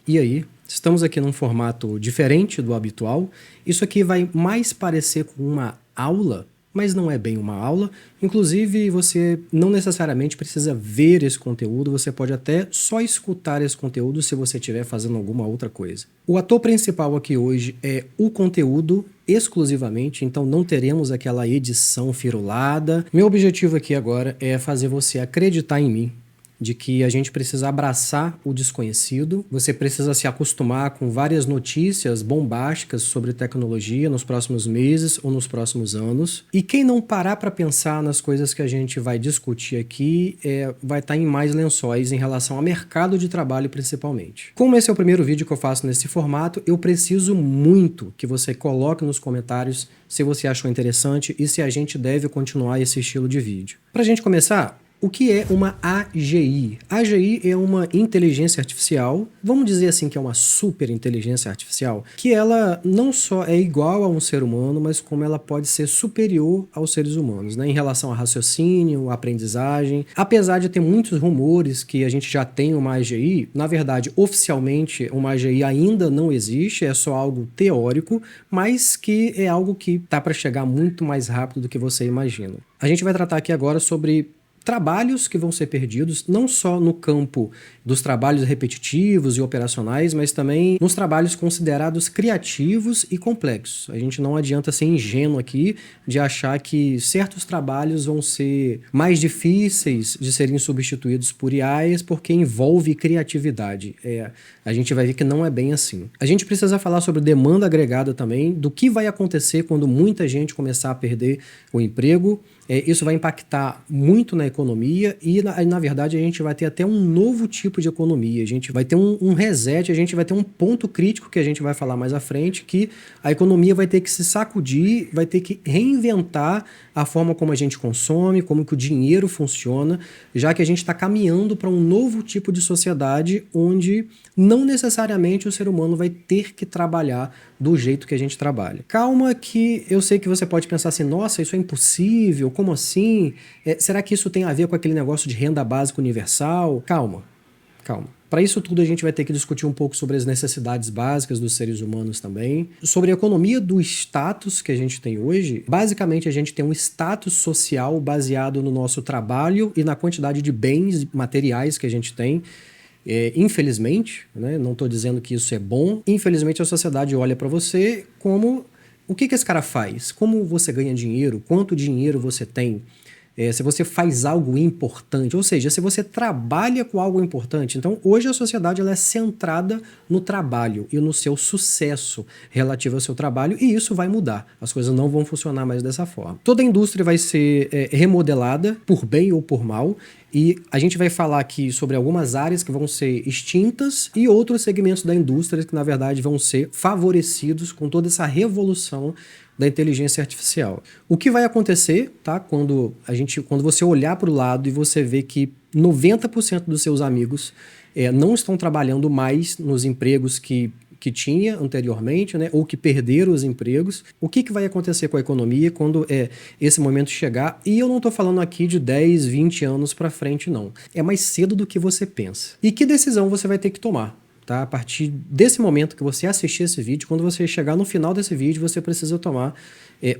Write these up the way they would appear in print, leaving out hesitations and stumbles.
E aí? Estamos aqui num formato diferente do habitual. Isso aqui vai mais parecer com uma aula, mas não é bem uma aula. Inclusive, você não necessariamente precisa ver esse conteúdo, você pode até só escutar esse conteúdo se você estiver fazendo alguma outra coisa. O ator principal aqui hoje é o conteúdo exclusivamente, então não teremos aquela edição firulada. Meu objetivo aqui agora é fazer você acreditar em mim, de que a gente precisa abraçar o desconhecido, você precisa se acostumar com várias notícias bombásticas sobre tecnologia nos próximos meses ou nos próximos anos. E quem não parar para pensar nas coisas que a gente vai discutir aqui vai estar em mais lençóis em relação ao mercado de trabalho principalmente. Como esse é o primeiro vídeo que eu faço nesse formato, eu preciso muito que você coloque nos comentários se você achou interessante e se a gente deve continuar esse estilo de vídeo. Para a gente começar, o que é uma AGI? AGI é uma inteligência artificial, vamos dizer assim que é uma super inteligência artificial, que ela não só é igual a um ser humano, mas como ela pode ser superior aos seres humanos, né? Em relação a raciocínio, aprendizagem. Apesar de ter muitos rumores que a gente já tem uma AGI, na verdade, oficialmente, uma AGI ainda não existe, é só algo teórico, mas que é algo que tá para chegar muito mais rápido do que você imagina. A gente vai tratar aqui agora sobre trabalhos que vão ser perdidos, não só no campo dos trabalhos repetitivos e operacionais, mas também nos trabalhos considerados criativos e complexos. A gente não adianta ser ingênuo aqui de achar que certos trabalhos vão ser mais difíceis de serem substituídos por IAs porque envolve criatividade. A gente vai ver que não é bem assim. A gente precisa falar sobre demanda agregada também, do que vai acontecer quando muita gente começar a perder o emprego. Isso vai impactar muito na economia e, na verdade, a gente vai ter até um novo tipo de economia. A gente vai ter um reset, a gente vai ter um ponto crítico que a gente vai falar mais à frente, que a economia vai ter que se sacudir, vai ter que reinventar a forma como a gente consome, como que o dinheiro funciona, já que a gente está caminhando para um novo tipo de sociedade onde não necessariamente o ser humano vai ter que trabalhar do jeito que a gente trabalha. Calma que eu sei que você pode pensar assim, nossa, isso é impossível, como assim? Será que isso tem a ver com aquele negócio de renda básica universal? Calma, calma. Para isso tudo a gente vai ter que discutir um pouco sobre as necessidades básicas dos seres humanos também, sobre a economia do status que a gente tem hoje. Basicamente a gente tem um status social baseado no nosso trabalho e na quantidade de bens materiais que a gente tem. Infelizmente, né, não estou dizendo que isso é bom, infelizmente a sociedade olha para você como o que esse cara faz, como você ganha dinheiro, quanto dinheiro você tem, se você faz algo importante, ou seja, se você trabalha com algo importante. Então hoje a sociedade ela é centrada no trabalho e no seu sucesso relativo ao seu trabalho, e isso vai mudar, as coisas não vão funcionar mais dessa forma. Toda a indústria vai ser remodelada por bem ou por mal, e a gente vai falar aqui sobre algumas áreas que vão ser extintas e outros segmentos da indústria que, na verdade, vão ser favorecidos com toda essa revolução da inteligência artificial. O que vai acontecer, tá? Quando você olhar para o lado e você ver que 90% dos seus amigos não estão trabalhando mais nos empregos que tinha anteriormente, né, ou que perderam os empregos, o que vai acontecer com a economia quando esse momento chegar? E eu não estou falando aqui de 10, 20 anos para frente, não. É mais cedo do que você pensa. E que decisão você vai ter que tomar? Tá? A partir desse momento que você assistir esse vídeo, quando você chegar no final desse vídeo, você precisa tomar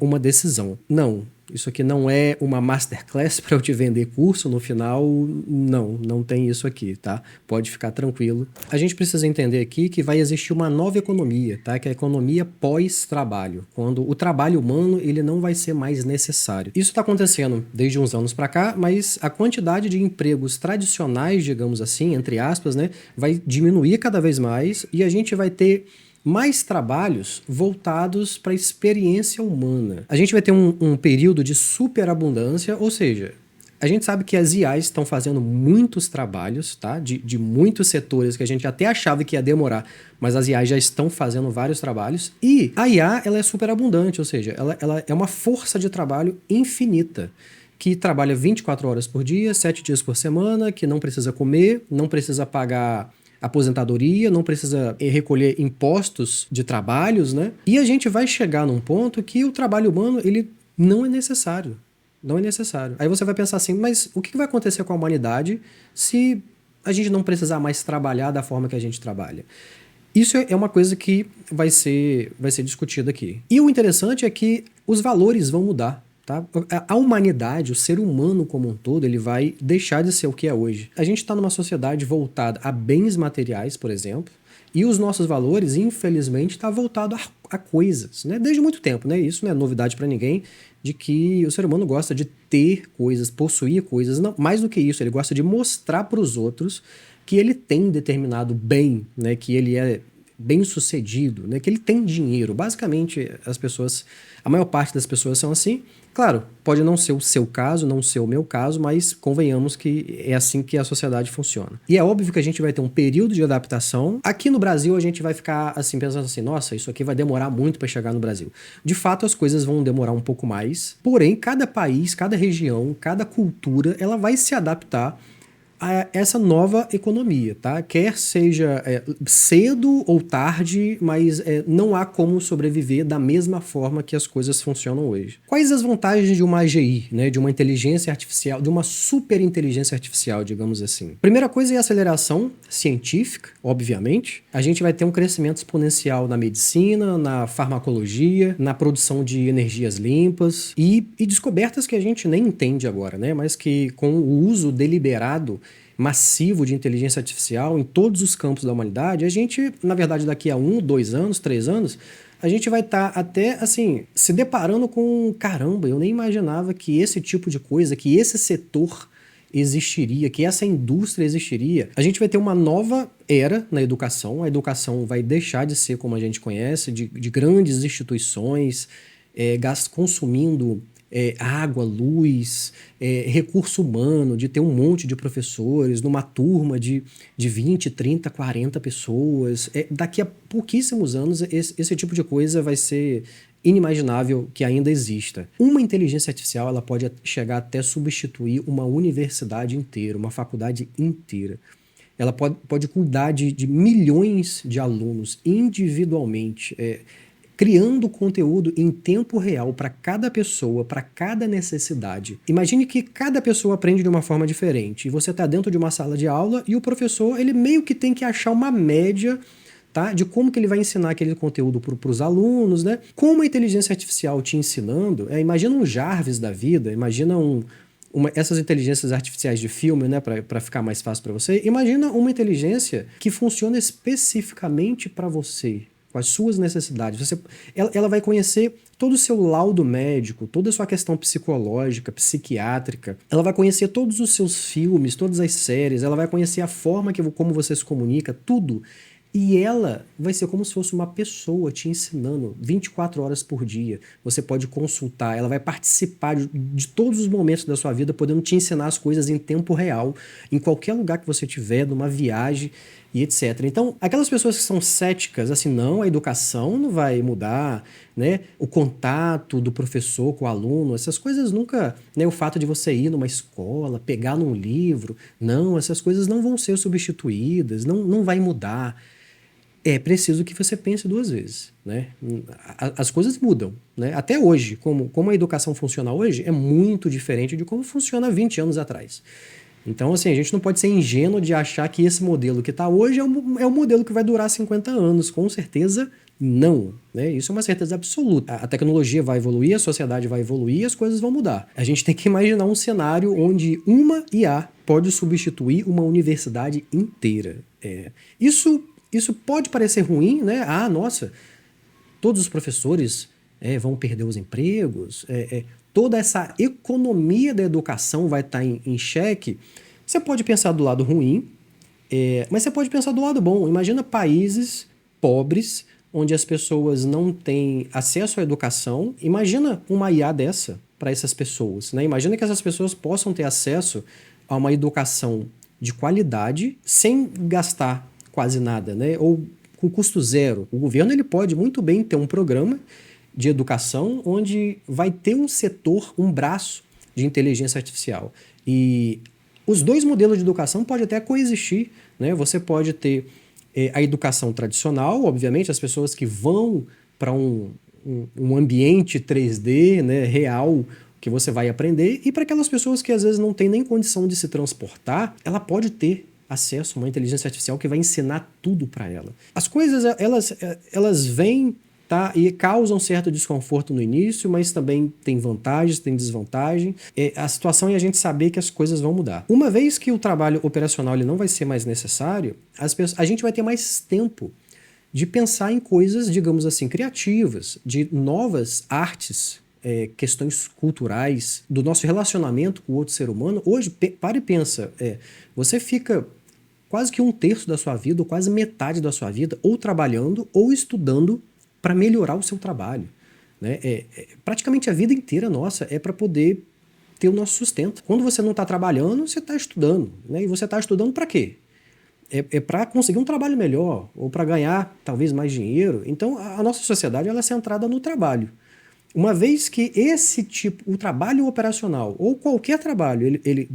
uma decisão. Não, isso aqui não é uma masterclass para eu te vender curso no final, não tem isso aqui, tá? Pode ficar tranquilo. A gente precisa entender aqui que vai existir uma nova economia, tá? Que é a economia pós-trabalho, quando o trabalho humano ele não vai ser mais necessário. Isso está acontecendo desde uns anos para cá, mas a quantidade de empregos tradicionais, digamos assim, entre aspas, né, vai diminuir cada vez mais e a gente vai ter mais trabalhos voltados para a experiência humana. A gente vai ter um período de superabundância, ou seja, a gente sabe que as IAs estão fazendo muitos trabalhos, tá? De muitos setores que a gente até achava que ia demorar, mas as IAs já estão fazendo vários trabalhos. E a IA ela é superabundante, ou seja, ela é uma força de trabalho infinita, que trabalha 24 horas por dia, 7 dias por semana, que não precisa comer, não precisa pagar aposentadoria, não precisa recolher impostos de trabalhos, né? E a gente vai chegar num ponto que o trabalho humano, ele não é necessário. Não é necessário. Aí você vai pensar assim, mas o que vai acontecer com a humanidade se a gente não precisar mais trabalhar da forma que a gente trabalha? Isso é uma coisa que vai ser discutida aqui. E o interessante é que os valores vão mudar. Tá? A humanidade, o ser humano como um todo, ele vai deixar de ser o que é hoje. A gente está numa sociedade voltada a bens materiais, por exemplo, e os nossos valores, infelizmente, estão voltados a coisas, né? Desde muito tempo, né? Isso não é novidade para ninguém, de que o ser humano gosta de ter coisas, possuir coisas, não, mais do que isso, ele gosta de mostrar para os outros que ele tem determinado bem, né? Que ele é bem-sucedido, né? Que ele tem dinheiro. Basicamente, a maior parte das pessoas são assim. Claro, pode não ser o seu caso, não ser o meu caso, mas convenhamos que é assim que a sociedade funciona. E é óbvio que a gente vai ter um período de adaptação. Aqui no Brasil, a gente vai ficar assim pensando assim, nossa, isso aqui vai demorar muito para chegar no Brasil. De fato, as coisas vão demorar um pouco mais. Porém, cada país, cada região, cada cultura, ela vai se adaptar a essa nova economia, tá? Quer seja cedo ou tarde, mas não há como sobreviver da mesma forma que as coisas funcionam hoje. Quais as vantagens de uma AGI, né? De uma inteligência artificial, de uma superinteligência artificial, digamos assim? Primeira coisa é a aceleração científica, obviamente. A gente vai ter um crescimento exponencial na medicina, na farmacologia, na produção de energias limpas e descobertas que a gente nem entende agora, né? Mas que com o uso deliberado massivo de inteligência artificial em todos os campos da humanidade, a gente, na verdade, daqui a 1, 2 anos, 3 anos, a gente vai estar até, assim, se deparando com, caramba, eu nem imaginava que esse tipo de coisa, que esse setor existiria, que essa indústria existiria. A gente vai ter uma nova era na educação, a educação vai deixar de ser como a gente conhece, de grandes instituições, consumindo água, luz, recurso humano, de ter um monte de professores, numa turma de 20, 30, 40 pessoas. Daqui a pouquíssimos anos, esse tipo de coisa vai ser inimaginável que ainda exista. Uma inteligência artificial ela pode chegar até substituir uma universidade inteira, uma faculdade inteira. Ela pode cuidar de milhões de alunos individualmente, criando conteúdo em tempo real para cada pessoa, para cada necessidade. Imagine que cada pessoa aprende de uma forma diferente. E você está dentro de uma sala de aula e o professor ele meio que tem que achar uma média, tá, de como que ele vai ensinar aquele conteúdo para os alunos, né? Com a inteligência artificial te ensinando, imagina um Jarvis da vida, imagina essas inteligências artificiais de filme, né, para ficar mais fácil para você. Imagina uma inteligência que funciona especificamente para você, com as suas necessidades. Ela vai conhecer todo o seu laudo médico, toda a sua questão psicológica, psiquiátrica. Ela vai conhecer todos os seus filmes, todas as séries. Ela vai conhecer a forma como você se comunica, tudo. E ela vai ser como se fosse uma pessoa te ensinando 24 horas por dia. Você pode consultar, ela vai participar de todos os momentos da sua vida, podendo te ensinar as coisas em tempo real, em qualquer lugar que você estiver, numa viagem e etc. Então, aquelas pessoas que são céticas, assim, não, a educação não vai mudar, né? O contato do professor com o aluno, essas coisas nunca, né? O fato de você ir numa escola, pegar num livro, não, essas coisas não vão ser substituídas, não vai mudar. É preciso que você pense duas vezes, né? As coisas mudam, né? Até hoje, como a educação funciona hoje, é muito diferente de como funciona há 20 anos atrás. Então, assim, a gente não pode ser ingênuo de achar que esse modelo que está hoje é o modelo que vai durar 50 anos. Com certeza, não, né? Isso é uma certeza absoluta. A tecnologia vai evoluir, a sociedade vai evoluir, as coisas vão mudar. A gente tem que imaginar um cenário onde uma IA pode substituir uma universidade inteira. Isso pode parecer ruim, né? Ah, nossa, todos os professores vão perder os empregos, toda essa economia da educação vai estar em xeque. Você pode pensar do lado ruim, mas você pode pensar do lado bom. Imagina países pobres, onde as pessoas não têm acesso à educação. Imagina uma IA dessa para essas pessoas, né? Imagina que essas pessoas possam ter acesso a uma educação de qualidade sem gastar quase nada, né? Ou com custo zero. O governo ele pode muito bem ter um programa de educação onde vai ter um setor, um braço de inteligência artificial. E os dois modelos de educação podem até coexistir, né? Você pode ter a educação tradicional, obviamente, as pessoas que vão para um ambiente 3D, né, real, que você vai aprender, e para aquelas pessoas que às vezes não têm nem condição de se transportar, ela pode ter acesso a uma inteligência artificial que vai ensinar tudo para ela. As coisas, elas vêm, tá, e causam certo desconforto no início, mas também tem vantagens, tem desvantagem. A situação é a gente saber que as coisas vão mudar. Uma vez que o trabalho operacional ele não vai ser mais necessário, a gente vai ter mais tempo de pensar em coisas, digamos assim, criativas, de novas artes, questões culturais, do nosso relacionamento com o outro ser humano. Hoje, para e pensa, você fica quase que 1/3 da sua vida, ou quase metade da sua vida, ou trabalhando ou estudando para melhorar o seu trabalho, né? Praticamente a vida inteira nossa é para poder ter o nosso sustento. Quando você não está trabalhando, você está estudando, né? E você está estudando para quê? Para conseguir um trabalho melhor, ou para ganhar talvez mais dinheiro. Então a nossa sociedade ela é centrada no trabalho. Uma vez que o trabalho operacional, ou qualquer trabalho, ele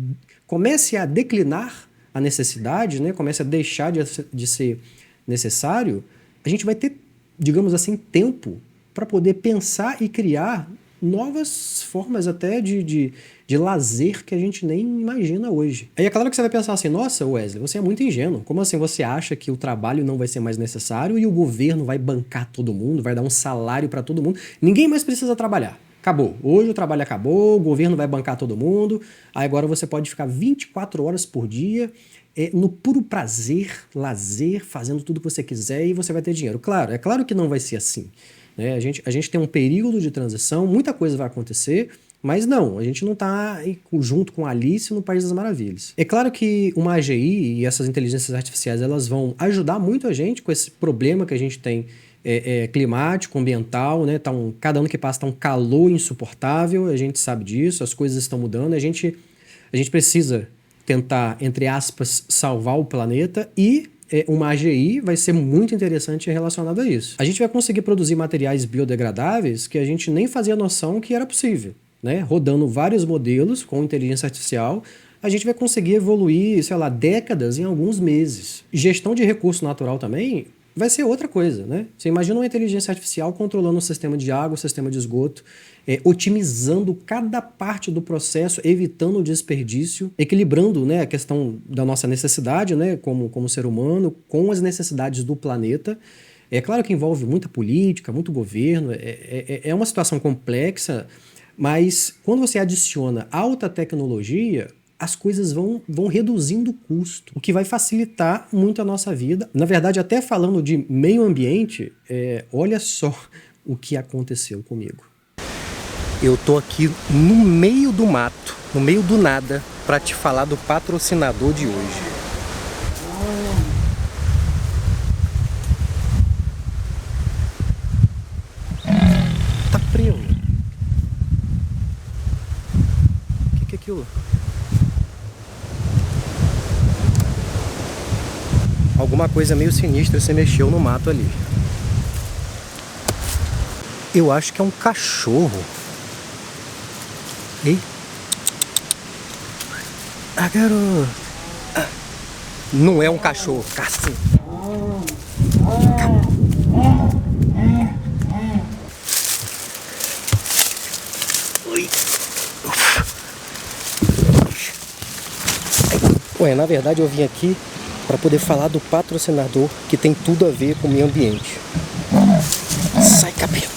comece a declinar a necessidade, né? Comece a deixar de ser necessário, a gente vai ter, digamos assim, tempo para poder pensar e criar novas formas até de lazer que a gente nem imagina hoje. Aí é claro que você vai pensar assim, nossa, Wesley, você é muito ingênuo. Como assim você acha que o trabalho não vai ser mais necessário e o governo vai bancar todo mundo, vai dar um salário para todo mundo? Ninguém mais precisa trabalhar. Acabou. Hoje o trabalho acabou, o governo vai bancar todo mundo, aí agora você pode ficar 24 horas por dia no puro prazer, lazer, fazendo tudo que você quiser e você vai ter dinheiro. Claro, é claro que não vai ser assim, né? A gente tem um período de transição, muita coisa vai acontecer, mas não, a gente não está junto com a Alice no País das Maravilhas. É claro que uma AGI e essas inteligências artificiais elas vão ajudar muito a gente com esse problema que a gente tem climático, ambiental, né? Cada ano que passa está um calor insuportável, a gente sabe disso, as coisas estão mudando, a gente precisa tentar, entre aspas, salvar o planeta e uma AGI vai ser muito interessante relacionada a isso. A gente vai conseguir produzir materiais biodegradáveis que a gente nem fazia noção que era possível, né? Rodando vários modelos com inteligência artificial, a gente vai conseguir evoluir, sei lá, décadas em alguns meses. Gestão de recurso natural também vai ser outra coisa, né? Você imagina uma inteligência artificial controlando o sistema de água, o sistema de esgoto, otimizando cada parte do processo, evitando o desperdício, equilibrando, né, a questão da nossa necessidade, né, como ser humano, com as necessidades do planeta. É claro que envolve muita política, muito governo, é uma situação complexa, mas quando você adiciona alta tecnologia, as coisas vão reduzindo o custo, o que vai facilitar muito a nossa vida. Na verdade, até falando de meio ambiente, olha só o que aconteceu comigo. Eu tô aqui no meio do mato, no meio do nada, para te falar do patrocinador de hoje. Tá preso. O que é aquilo? Alguma coisa meio sinistra se mexeu no mato ali. Eu acho que é um cachorro. Ei. Ah, garoto. Não é um cachorro, cacete. Ui. Ué, na verdade eu vim aqui para poder falar do patrocinador que tem tudo a ver com o meio ambiente. Sai, capeta!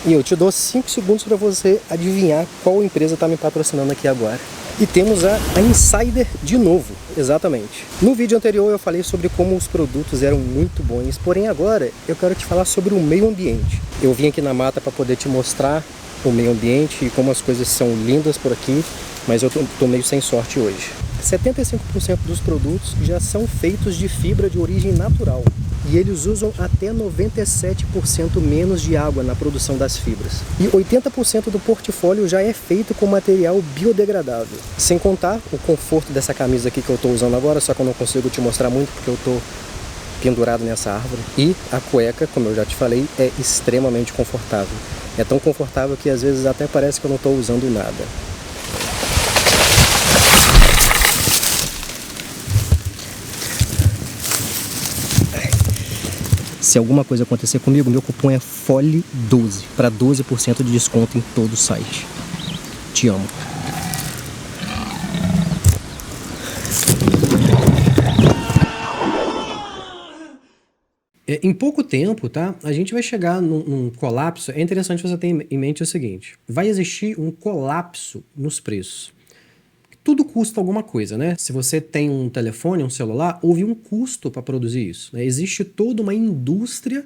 E eu te dou 5 segundos para você adivinhar qual empresa está me patrocinando aqui agora. E temos a Insider de novo, exatamente. No vídeo anterior eu falei sobre como os produtos eram muito bons, porém agora eu quero te falar sobre o meio ambiente. Eu vim aqui na mata para poder te mostrar o meio ambiente e como as coisas são lindas por aqui, mas eu tô meio sem sorte hoje. 75% dos produtos já são feitos de fibra de origem natural e eles usam até 97% menos de água na produção das fibras. E 80% do portfólio já é feito com material biodegradável. Sem contar o conforto dessa camisa aqui que eu estou usando agora, só que eu não consigo te mostrar muito porque eu estou pendurado nessa árvore. E a cueca, como eu já te falei, é extremamente confortável. É tão confortável que às vezes até parece que eu não estou usando nada. Se alguma coisa acontecer comigo, meu cupom é FOLE12 para 12% de desconto em todo o site. Te amo. Em pouco tempo, tá? A gente vai chegar num colapso. É interessante você ter em mente o seguinte: vai existir um colapso nos preços. Tudo custa alguma coisa, né? Se você tem um telefone, um celular, houve um custo para produzir isso, né? Existe toda uma indústria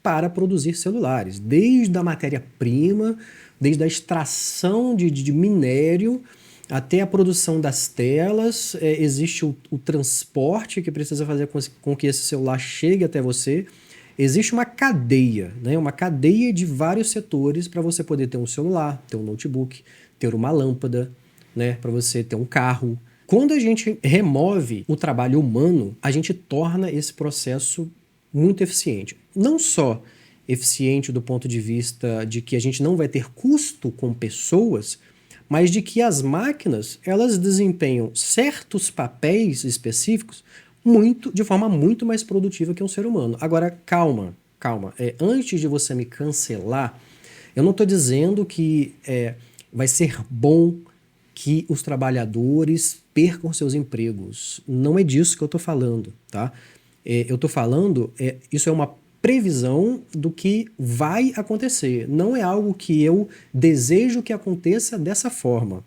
para produzir celulares, desde a matéria-prima, desde a extração de minério até a produção das telas, existe o transporte que precisa fazer com que esse celular chegue até você. Existe uma cadeia, né? Uma cadeia de vários setores para você poder ter um celular, ter um notebook, ter uma lâmpada, né? Para você ter um carro. Quando a gente remove o trabalho humano, a gente torna esse processo muito eficiente. Não só eficiente do ponto de vista de que a gente não vai ter custo com pessoas, mas de que as máquinas elas desempenham certos papéis específicos de forma muito mais produtiva que um ser humano. Agora, calma, calma. Antes de você me cancelar, eu não estou dizendo que vai ser bom que os trabalhadores percam seus empregos. Não é disso que eu estou falando, tá? Eu estou falando, isso é uma previsão do que vai acontecer. Não é algo que eu desejo que aconteça dessa forma,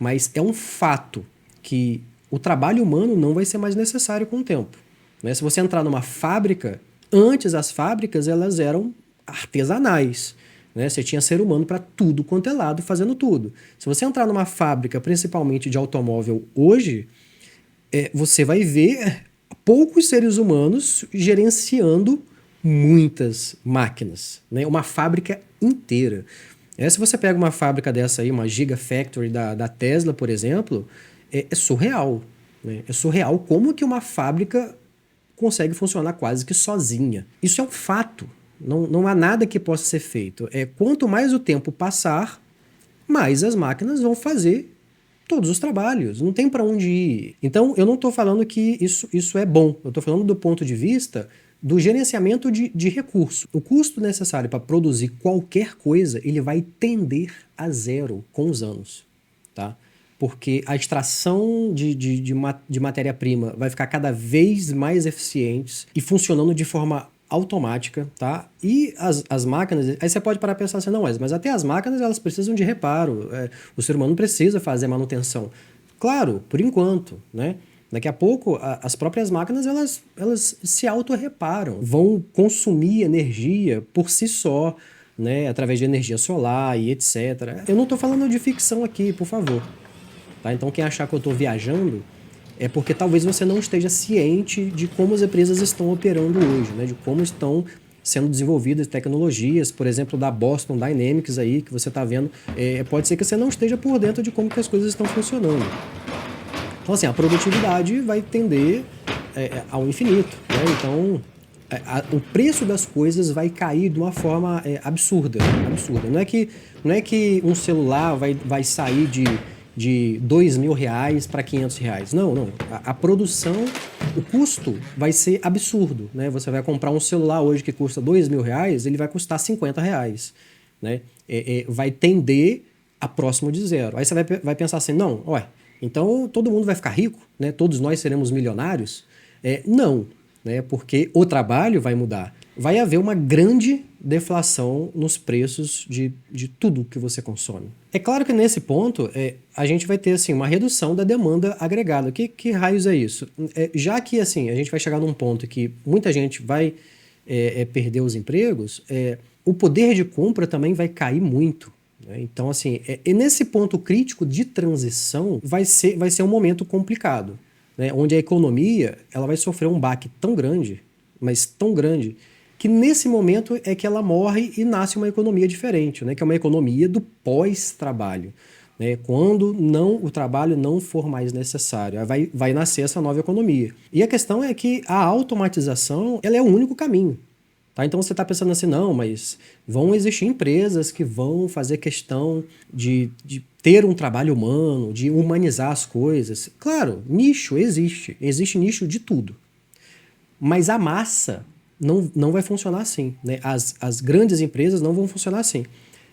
mas é um fato que o trabalho humano não vai ser mais necessário com o tempo, né? Se você entrar numa fábrica, antes as fábricas elas eram artesanais, né? Você tinha ser humano para tudo quanto é lado fazendo tudo. Se você entrar numa fábrica, principalmente de automóvel hoje, você vai ver poucos seres humanos gerenciando muitas máquinas, né? Uma fábrica inteira. Se você pega uma fábrica dessa aí, uma Gigafactory da Tesla, por exemplo, é surreal, né? É surreal como que uma fábrica consegue funcionar quase que sozinha. Isso é um fato. Não há nada que possa ser feito. Quanto mais o tempo passar, mais as máquinas vão fazer todos os trabalhos. Não tem para onde ir. Então, eu não estou falando que isso é bom. Eu estou falando do ponto de vista do gerenciamento de recurso. O custo necessário para produzir qualquer coisa, ele vai tender a zero com os anos, tá? Porque a extração de matéria-prima vai ficar cada vez mais eficiente e funcionando de forma automática, tá? E as máquinas, aí você pode parar e pensar assim, não, mas até as máquinas elas precisam de reparo, o ser humano precisa fazer manutenção. Claro, por enquanto, né? Daqui a pouco, as próprias máquinas, elas se autorreparam, vão consumir energia por si só, né? Através de energia solar e etc. Eu não estou falando de ficção aqui, por favor. Tá? Então, quem achar que eu estou viajando é porque talvez você não esteja ciente de como as empresas estão operando hoje, né? De como estão sendo desenvolvidas tecnologias, por exemplo, da Boston Dynamics aí, que você está vendo. Pode ser que você não esteja por dentro de como que as coisas estão funcionando. Então, assim, a produtividade vai tender ao infinito, né? Então, o preço das coisas vai cair de uma forma absurda, absurda. Não é que um celular vai sair de R$ 2.000 para R$ 500. Não. A produção, o custo vai ser absurdo, né? Você vai comprar um celular hoje que custa R$ 2.000, ele vai custar R$ 50, né? Vai tender a próximo de zero. Aí você vai pensar assim, não, ué, então todo mundo vai ficar rico, né? Todos nós seremos milionários? Não, né? Porque o trabalho vai mudar. Vai haver uma grande deflação nos preços de tudo que você consome. É claro que nesse ponto a gente vai ter assim, uma redução da demanda agregada. Que raios é isso? Já que assim, a gente vai chegar num ponto que muita gente vai perder os empregos, o poder de compra também vai cair muito. Então, assim, nesse ponto crítico de transição vai ser um momento complicado, né? Onde a economia ela vai sofrer um baque tão grande, mas tão grande, que nesse momento é que ela morre e nasce uma economia diferente, né? Que é uma economia do pós-trabalho, né? Quando o trabalho não for mais necessário, vai nascer essa nova economia. E a questão é que a automatização ela é o único caminho. Tá? Então você está pensando assim, não, mas vão existir empresas que vão fazer questão de ter um trabalho humano, de humanizar as coisas. Claro, nicho existe nicho de tudo. Mas a massa não vai funcionar assim, né? As grandes empresas não vão funcionar assim.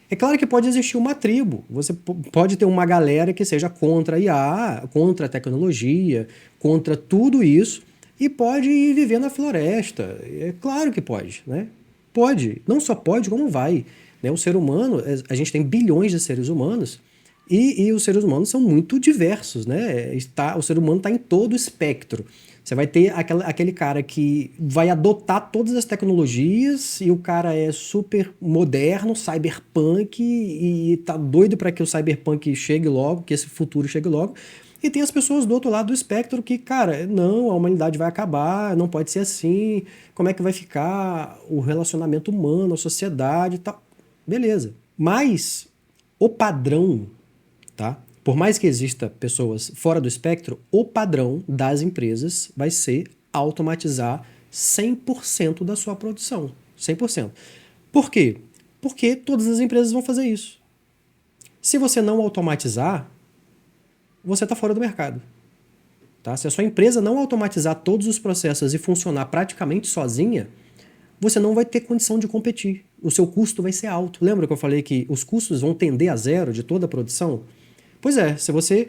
É claro que pode existir uma tribo, você pode ter uma galera que seja contra a IA, contra a tecnologia, contra tudo isso, e pode ir viver na floresta. É claro que pode, né? Pode. Não só pode, como vai. Né? O ser humano, a gente tem bilhões de seres humanos e os seres humanos são muito diversos, né? O ser humano está em todo o espectro. Você vai ter aquele cara que vai adotar todas as tecnologias e o cara é super moderno, cyberpunk e tá doido para que o cyberpunk chegue logo, que esse futuro chegue logo. E tem as pessoas do outro lado do espectro que, cara, não, a humanidade vai acabar, não pode ser assim, como é que vai ficar o relacionamento humano, a sociedade e tal. Beleza. Mas o padrão, tá? Por mais que exista pessoas fora do espectro, o padrão das empresas vai ser automatizar 100% da sua produção. 100%. Por quê? Porque todas as empresas vão fazer isso. Se você não automatizar, você está fora do mercado. Tá? Se a sua empresa não automatizar todos os processos e funcionar praticamente sozinha, você não vai ter condição de competir. O seu custo vai ser alto. Lembra que eu falei que os custos vão tender a zero de toda a produção? Pois é, se você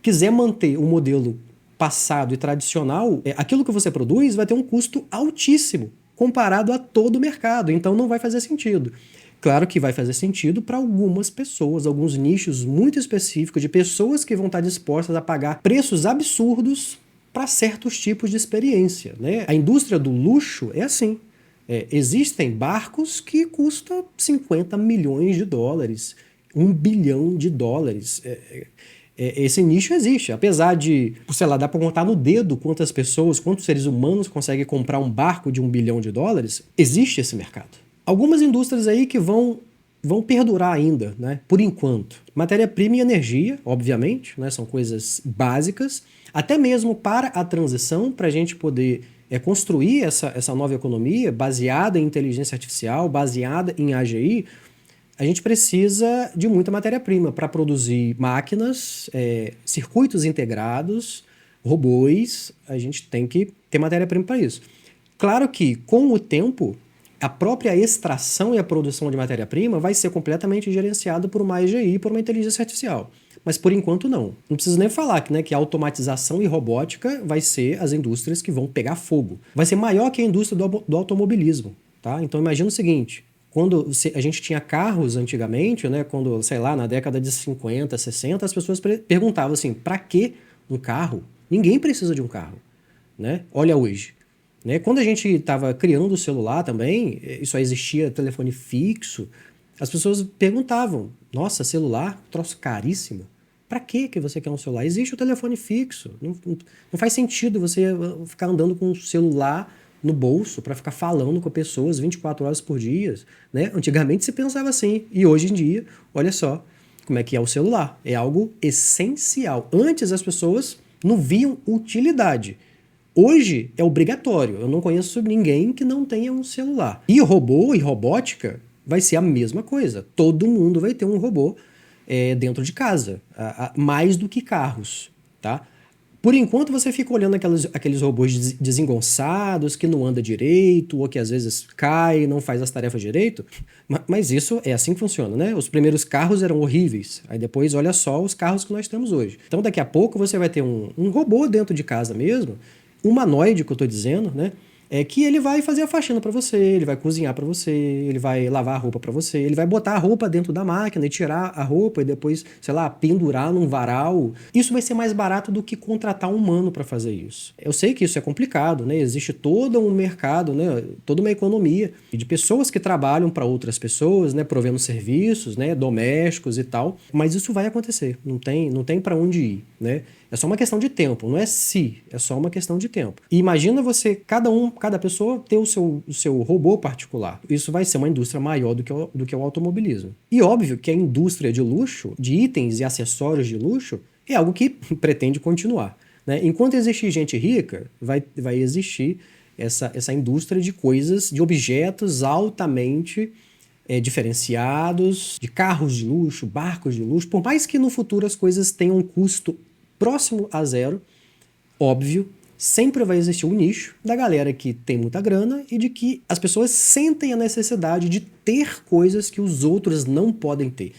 quiser manter o modelo passado e tradicional, aquilo que você produz vai ter um custo altíssimo comparado a todo o mercado, então não vai fazer sentido. Claro que vai fazer sentido para algumas pessoas, alguns nichos muito específicos de pessoas que vão estar dispostas a pagar preços absurdos para certos tipos de experiência, né? A indústria do luxo é assim. Existem barcos que custam 50 milhões de dólares, 1 bilhão de dólares. Esse nicho existe. Apesar de, sei lá, dá para contar no dedo quantas pessoas, quantos seres humanos conseguem comprar um barco de 1 bilhão de dólares, existe esse mercado. Algumas indústrias aí que vão perdurar ainda, né? Por enquanto. Matéria-prima e energia, obviamente, né? São coisas básicas, até mesmo para a transição, para a gente poder construir essa nova economia baseada em inteligência artificial, baseada em AGI. A gente precisa de muita matéria-prima para produzir máquinas, circuitos integrados, robôs. A gente tem que ter matéria-prima para isso. Claro que, com o tempo, a própria extração e a produção de matéria-prima vai ser completamente gerenciada por uma AGI, por uma inteligência artificial. Mas, por enquanto, não. Não preciso nem falar que a automatização e robótica vai ser as indústrias que vão pegar fogo. Vai ser maior que a indústria do automobilismo. Tá? Então, imagina o seguinte. Quando a gente tinha carros antigamente, né, quando, sei lá, na década de 50, 60, as pessoas perguntavam assim, para que um carro? Ninguém precisa de um carro. Né? Olha hoje. Né? Quando a gente estava criando o celular também, só existia telefone fixo, as pessoas perguntavam, nossa, celular, troço caríssimo. Para que você quer um celular? Existe o telefone fixo. Não faz sentido você ficar andando com um celular no bolso para ficar falando com pessoas 24 horas por dia. Né? Antigamente se pensava assim. E hoje em dia, olha só como é que é o celular. É algo essencial. Antes as pessoas não viam utilidade. Hoje é obrigatório. Eu não conheço ninguém que não tenha um celular. E robô e robótica vai ser a mesma coisa. Todo mundo vai ter um robô dentro de casa, mais do que carros, tá? Por enquanto você fica olhando aqueles robôs desengonçados, que não anda direito, ou que às vezes cai, não faz as tarefas direito, mas isso é assim que funciona, né? Os primeiros carros eram horríveis, aí depois olha só os carros que nós temos hoje. Então daqui a pouco você vai ter um robô dentro de casa mesmo, humanoide que eu tô dizendo, né? Que ele vai fazer a faxina para você, ele vai cozinhar para você, ele vai lavar a roupa para você, ele vai botar a roupa dentro da máquina e tirar a roupa e depois, sei lá, pendurar num varal. Isso vai ser mais barato do que contratar um humano para fazer isso. Eu sei que isso é complicado, né? Existe todo um mercado, né? Toda uma economia de pessoas que trabalham para outras pessoas, né? Provendo serviços, né? Domésticos e tal. Mas isso vai acontecer, não tem para onde ir, né? É só uma questão de tempo, não é se, é só uma questão de tempo. E imagina você, cada pessoa ter o seu robô particular. Isso vai ser uma indústria maior do que o automobilismo. E óbvio que a indústria de luxo, de itens e acessórios de luxo, é algo que pretende continuar. Né? Enquanto existir gente rica, vai existir essa indústria de coisas, de objetos altamente diferenciados, de carros de luxo, barcos de luxo. Por mais que no futuro as coisas tenham um custo próximo a zero, óbvio, sempre vai existir um nicho da galera que tem muita grana e de que as pessoas sentem a necessidade de ter coisas que os outros não podem ter.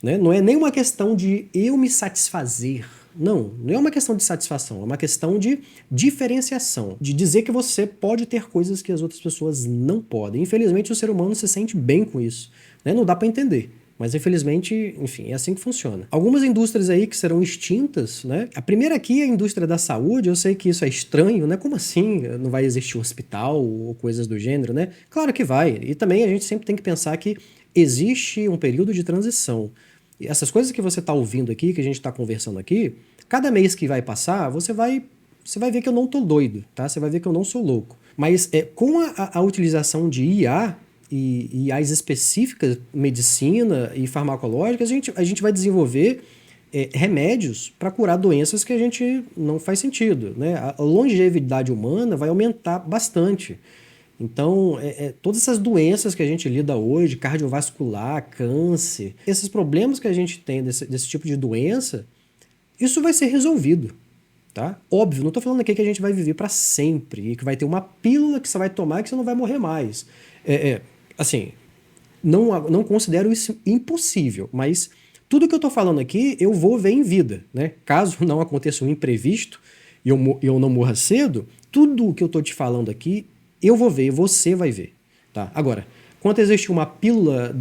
Né? Não é nem uma questão de eu me satisfazer. Não é uma questão de satisfação, é uma questão de diferenciação, de dizer que você pode ter coisas que as outras pessoas não podem. Infelizmente, o ser humano se sente bem com isso, né? Não dá para entender. Mas infelizmente, enfim, é assim que funciona. Algumas indústrias aí que serão extintas, né? A primeira aqui é a indústria da saúde. Eu sei que isso é estranho, né? Como assim não vai existir um hospital ou coisas do gênero, né? Claro que vai. E também a gente sempre tem que pensar que existe um período de transição. E essas coisas que você está ouvindo aqui, que a gente está conversando aqui, cada mês que vai passar, você vai ver que eu não tô doido, tá? Você vai ver que eu não sou louco. Mas com a utilização de IA e as específicas, medicina e farmacológicas, a gente vai desenvolver remédios para curar doenças que a gente não faz sentido, né? A longevidade humana vai aumentar bastante. Então, todas essas doenças que a gente lida hoje, cardiovascular, câncer, esses problemas que a gente tem desse tipo de doença, isso vai ser resolvido. Tá? Óbvio, não estou falando aqui que a gente vai viver para sempre e que vai ter uma pílula que você vai tomar e que você não vai morrer mais. Assim, não considero isso impossível, mas tudo que eu estou falando aqui eu vou ver em vida, né? Caso não aconteça um imprevisto e eu não morra cedo, tudo que eu estou te falando aqui eu vou ver, você vai ver. Tá? Agora, quanto existe uma pílula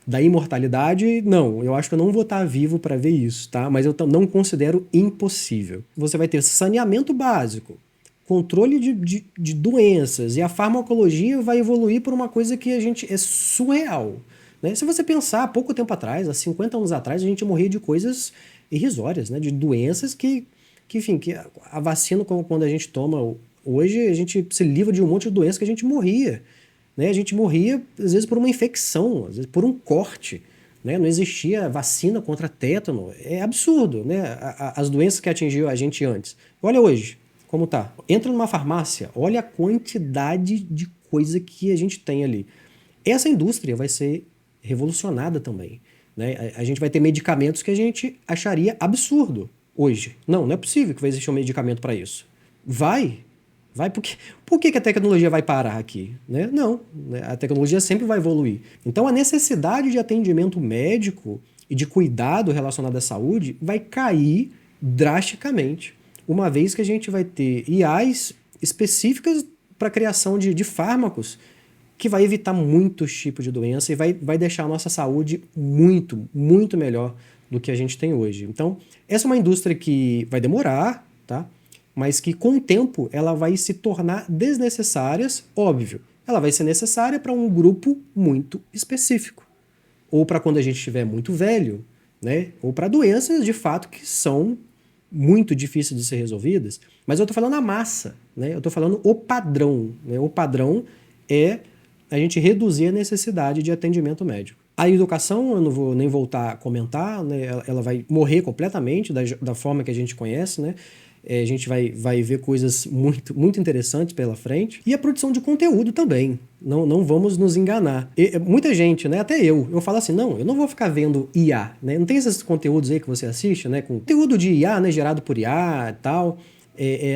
da imortalidade, não, eu acho que eu não vou estar vivo para ver isso, tá? Mas eu não considero impossível. Você vai ter saneamento básico, controle de doenças, e a farmacologia vai evoluir por uma coisa que é surreal. Né? Se você pensar, há pouco tempo atrás, há 50 anos atrás, a gente morria de coisas irrisórias, né? De doenças enfim, que a vacina, quando a gente toma hoje, a gente se livra de um monte de doenças que a gente morria. Né? A gente morria, às vezes, por uma infecção, às vezes por um corte. Né? Não existia vacina contra tétano. É absurdo, né? As doenças que atingiam a gente antes. Olha hoje, como tá. Entra numa farmácia, olha a quantidade de coisa que a gente tem ali. Essa indústria vai ser revolucionada também. Né? A gente vai ter medicamentos que a gente acharia absurdo hoje. Não é possível que vai existir um medicamento para isso. Vai, por que a tecnologia vai parar aqui? Né? Não, né? A tecnologia sempre vai evoluir. Então a necessidade de atendimento médico e de cuidado relacionado à saúde vai cair drasticamente, uma vez que a gente vai ter IAs específicas para a criação de fármacos que vai evitar muitos tipos de doença e vai deixar a nossa saúde muito, muito melhor do que a gente tem hoje. Então, essa é uma indústria que vai demorar, tá? Mas que com o tempo ela vai se tornar desnecessária, óbvio. Ela vai ser necessária para um grupo muito específico. Ou para quando a gente estiver muito velho, né? Ou para doenças de fato que são muito difíceis de ser resolvidas. Mas eu estou falando a massa, né? Eu estou falando o padrão. Né? O padrão é a gente reduzir a necessidade de atendimento médico. A educação, eu não vou nem voltar a comentar, né? Ela vai morrer completamente da forma que a gente conhece, né? A gente vai ver coisas muito, muito interessantes pela frente. E a produção de conteúdo também. Não vamos nos enganar. Muita gente, né, até eu falo assim, não, eu não vou ficar vendo IA. Né? Não tem esses conteúdos aí que você assiste, né, com conteúdo de IA, né, gerado por IA e tal.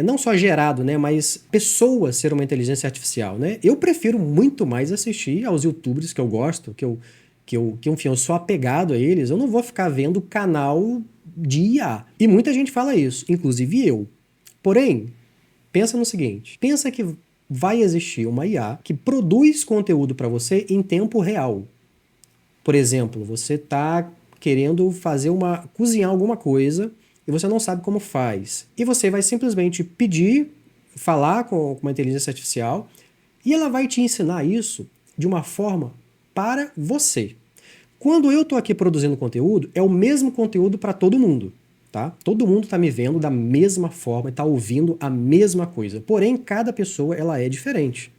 Não só gerado, né, mas pessoas ser uma inteligência artificial. Né? Eu prefiro muito mais assistir aos youtubers que eu gosto, enfim, eu sou apegado a eles. Eu não vou ficar vendo canal de IA. E muita gente fala isso, inclusive eu. Porém, pensa no seguinte, pensa que vai existir uma IA que produz conteúdo para você em tempo real. Por exemplo, você está querendo cozinhar alguma coisa e você não sabe como faz. E você vai simplesmente falar com uma inteligência artificial e ela vai te ensinar isso de uma forma para você. Quando eu estou aqui produzindo conteúdo, é o mesmo conteúdo para todo mundo. Tá? Todo mundo está me vendo da mesma forma e está ouvindo a mesma coisa. Porém, cada pessoa ela é diferente.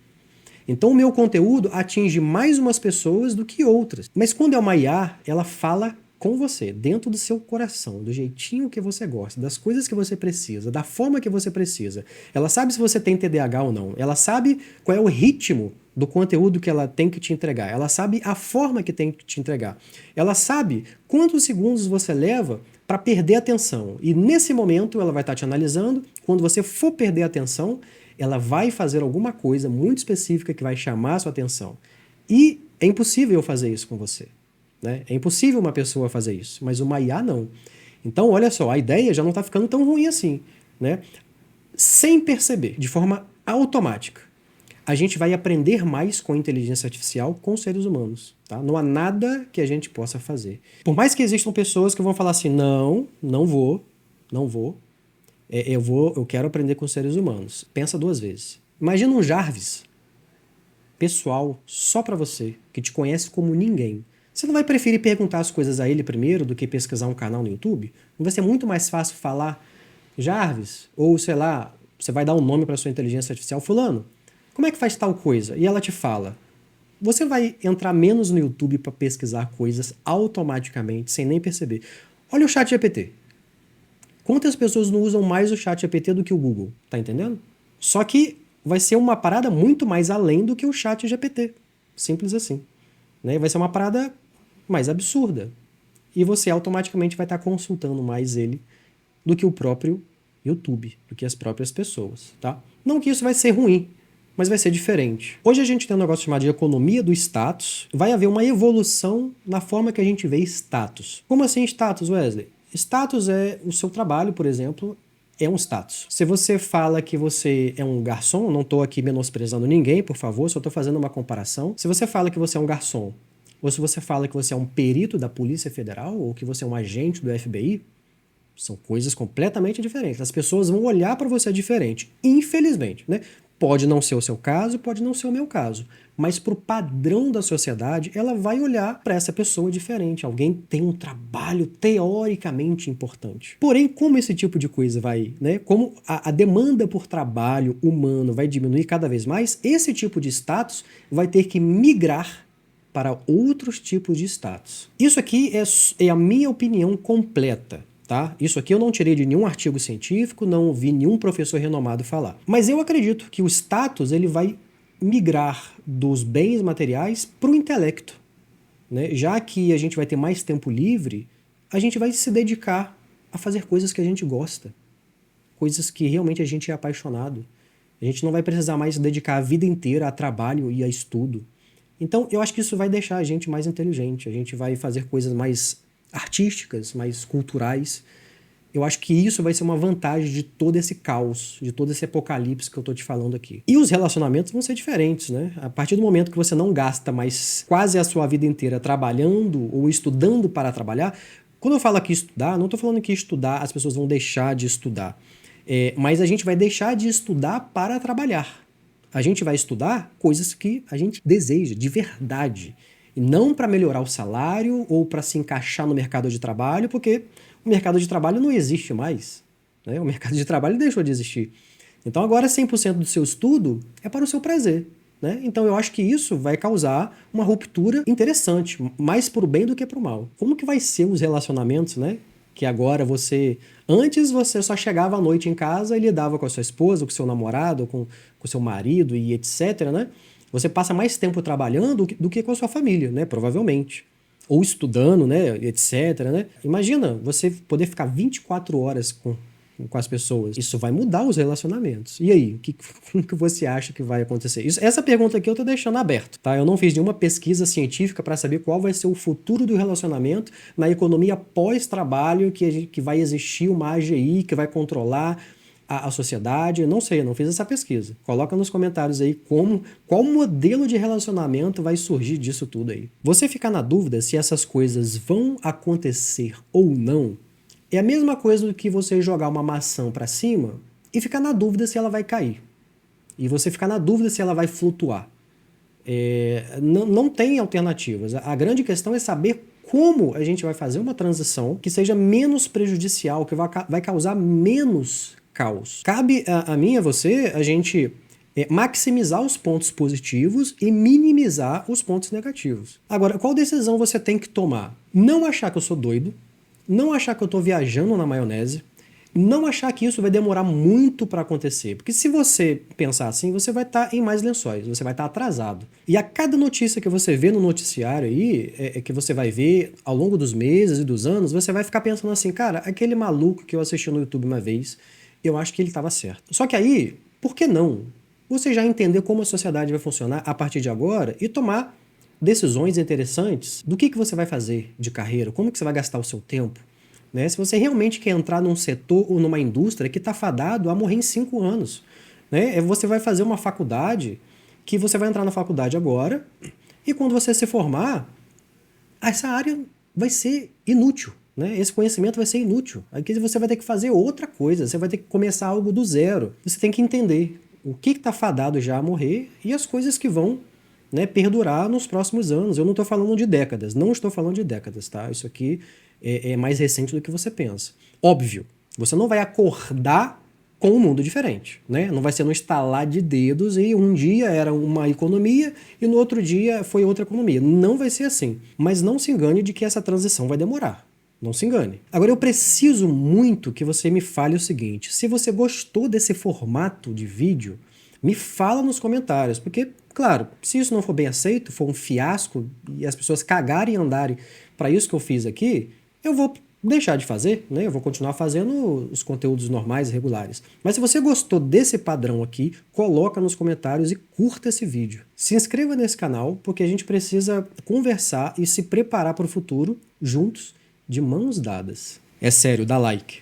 Então, o meu conteúdo atinge mais umas pessoas do que outras. Mas quando é uma IA, ela fala com você, dentro do seu coração, do jeitinho que você gosta, das coisas que você precisa, da forma que você precisa. Ela sabe se você tem TDAH ou não. Ela sabe qual é o ritmo do conteúdo que ela tem que te entregar. Ela sabe a forma que tem que te entregar. Ela sabe quantos segundos você leva para perder a atenção. E nesse momento ela vai estar te analisando. Quando você for perder a atenção, ela vai fazer alguma coisa muito específica que vai chamar a sua atenção. E é impossível eu fazer isso com você. Né? É impossível uma pessoa fazer isso, mas uma IA não. Então, olha só, a ideia já não está ficando tão ruim assim, né? Sem perceber, de forma automática, a gente vai aprender mais com a inteligência artificial com os seres humanos, tá? Não há nada que a gente possa fazer. Por mais que existam pessoas que vão falar assim, não vou, eu quero aprender com os seres humanos. Pensa duas vezes. Imagina um Jarvis pessoal, só para você, que te conhece como ninguém. Você não vai preferir perguntar as coisas a ele primeiro do que pesquisar um canal no YouTube? Não vai ser muito mais fácil falar Jarvis, ou sei lá, você vai dar um nome para sua inteligência artificial, fulano, como é que faz tal coisa? E ela te fala. Você vai entrar menos no YouTube para pesquisar coisas automaticamente, sem nem perceber. Olha o chat GPT. Quantas pessoas não usam mais o chat GPT do que o Google? Tá entendendo? Só que vai ser uma parada muito mais além do que o chat GPT. Simples assim. Né? Vai ser uma parada mais absurda. E você automaticamente vai estar consultando mais ele do que o próprio YouTube, do que as próprias pessoas. Tá? Não que isso vai ser ruim, mas vai ser diferente. Hoje a gente tem um negócio chamado de economia do status. Vai haver uma evolução na forma que a gente vê status. Como assim status, Wesley? Status é o seu trabalho, por exemplo, é um status. Se você fala que você é um garçom, não estou aqui menosprezando ninguém, por favor, só estou fazendo uma comparação. Se você fala que você é um garçom, ou se você fala que você é um perito da Polícia Federal, ou que você é um agente do FBI, são coisas completamente diferentes. As pessoas vão olhar para você diferente, infelizmente, né? Pode não ser o seu caso, pode não ser o meu caso, mas para o padrão da sociedade, ela vai olhar para essa pessoa diferente. Alguém tem um trabalho teoricamente importante. Porém, como esse tipo de coisa vai, né? Como a demanda por trabalho humano vai diminuir cada vez mais, esse tipo de status vai ter que migrar para outros tipos de status. Isso aqui é a minha opinião completa. Tá? Isso aqui eu não tirei de nenhum artigo científico, não ouvi nenhum professor renomado falar. Mas eu acredito que o status ele vai migrar dos bens materiais para o intelecto. Né? Já que a gente vai ter mais tempo livre, a gente vai se dedicar a fazer coisas que a gente gosta. Coisas que realmente a gente é apaixonado. A gente não vai precisar mais se dedicar a vida inteira a trabalho e a estudo. Então, eu acho que isso vai deixar a gente mais inteligente. A gente vai fazer coisas mais artísticas, mais culturais. Eu acho que isso vai ser uma vantagem de todo esse caos, de todo esse apocalipse que eu tô te falando aqui. E os relacionamentos vão ser diferentes, né? A partir do momento que você não gasta mais quase a sua vida inteira trabalhando ou estudando para trabalhar, quando eu falo aqui estudar, não tô falando que estudar as pessoas vão deixar de estudar, mas a gente vai deixar de estudar para trabalhar. A gente vai estudar coisas que a gente deseja, de verdade. E não para melhorar o salário ou para se encaixar no mercado de trabalho, porque o mercado de trabalho não existe mais. Né? O mercado de trabalho deixou de existir. Então agora 100% do seu estudo é para o seu prazer. Né? Então eu acho que isso vai causar uma ruptura interessante, mais para o bem do que para o mal. Como que vai ser os relacionamentos, né? Que agora antes você só chegava à noite em casa e lidava com a sua esposa, com o seu namorado, com o seu marido e etc, né? Você passa mais tempo trabalhando do que com a sua família, né? Provavelmente. Ou estudando, né? Etc, né? Imagina você poder ficar 24 horas com as pessoas. Isso vai mudar os relacionamentos. E aí, o que você acha que vai acontecer? Essa pergunta aqui eu tô deixando aberto, tá? Eu não fiz nenhuma pesquisa científica para saber qual vai ser o futuro do relacionamento na economia pós-trabalho, que vai existir uma AGI que vai controlar a sociedade. Eu não sei, eu não fiz essa pesquisa. Coloca nos comentários aí qual modelo de relacionamento vai surgir disso tudo aí. Você ficar na dúvida se essas coisas vão acontecer ou não, é a mesma coisa do que você jogar uma maçã para cima e ficar na dúvida se ela vai cair. E você ficar na dúvida se ela vai flutuar. Não tem alternativas. A grande questão é saber como a gente vai fazer uma transição que seja menos prejudicial, que vai causar menos caos. Cabe a mim e a você a gente maximizar os pontos positivos e minimizar os pontos negativos. Agora, qual decisão você tem que tomar? Não achar que eu sou doido, não achar que eu estou viajando na maionese, não achar que isso vai demorar muito para acontecer. Porque se você pensar assim, você vai estar em mais lençóis, você vai estar atrasado. E a cada notícia que você vê no noticiário aí, que você vai ver ao longo dos meses e dos anos, você vai ficar pensando assim, cara, aquele maluco que eu assisti no YouTube uma vez, eu acho que ele estava certo. Só que aí, por que não? Você já entender como a sociedade vai funcionar a partir de agora e tomar decisões interessantes do que você vai fazer de carreira, como que você vai gastar o seu tempo, né? Se você realmente quer entrar num setor ou numa indústria que está fadado a morrer em 5 anos, né? Você vai fazer uma faculdade que você vai entrar na faculdade agora e quando você se formar, essa área vai ser inútil, né? Esse conhecimento vai ser inútil. Aqui você vai ter que fazer outra coisa, você vai ter que começar algo do zero. Você tem que entender o que está fadado já a morrer e as coisas que vão, né, perdurar nos próximos anos. Eu não estou falando de décadas, não estou falando de décadas, tá? Isso aqui é mais recente do que você pensa. Óbvio, você não vai acordar com um mundo diferente, né? Não vai ser no estalar de dedos e um dia era uma economia e no outro dia foi outra economia. Não vai ser assim. Mas não se engane de que essa transição vai demorar. Não se engane. Agora eu preciso muito que você me fale o seguinte: se você gostou desse formato de vídeo, me fala nos comentários, porque, claro, se isso não for bem aceito, for um fiasco e as pessoas cagarem e andarem para isso que eu fiz aqui, eu vou deixar de fazer, né? Eu vou continuar fazendo os conteúdos normais e regulares. Mas se você gostou desse padrão aqui, coloca nos comentários e curta esse vídeo. Se inscreva nesse canal, porque a gente precisa conversar e se preparar para o futuro juntos, de mãos dadas. É sério, dá like.